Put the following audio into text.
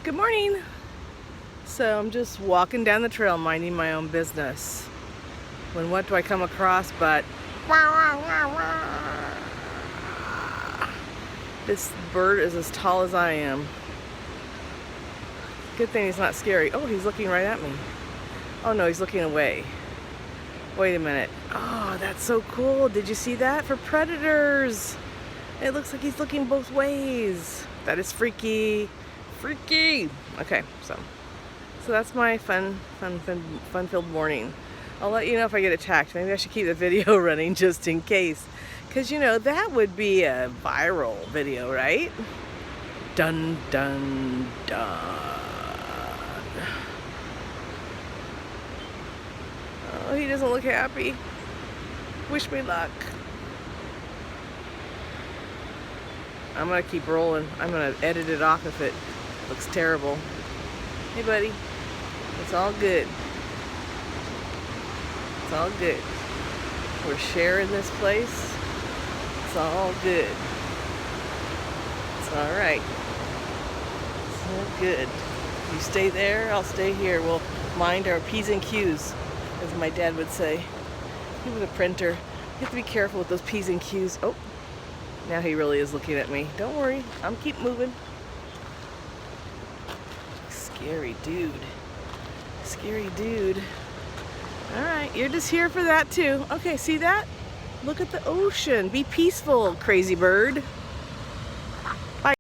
Good morning. So I'm just walking down the trail minding my own business. When what do I come across but this bird is as tall as I am. Good thing he's not scary. Oh, he's looking right at me. Oh no, he's looking away. Wait a minute. Oh, that's so cool. Did you see that? For predators. It looks like he's looking both ways. That is freaky. Freaky. Okay, so that's my fun-filled morning. I'll let you know if I get attacked. Maybe I should keep the video running just in case. Because, you know, that would be a viral video, right? Dun, dun, dun. Oh, he doesn't look happy. Wish me luck. I'm going to keep rolling. I'm going to edit it off if it looks terrible. Hey, buddy. It's all good. It's all good. We're sharing this place. It's all good. It's all right. It's all good. You stay there, I'll stay here. We'll mind our P's and Q's, as my dad would say. He was a printer. You have to be careful with those P's and Q's. Oh, now he really is looking at me. Don't worry, I'm keep moving. Scary dude. Scary dude. Alright, you're just here for that too. Okay, see that? Look at the ocean. Be peaceful, crazy bird.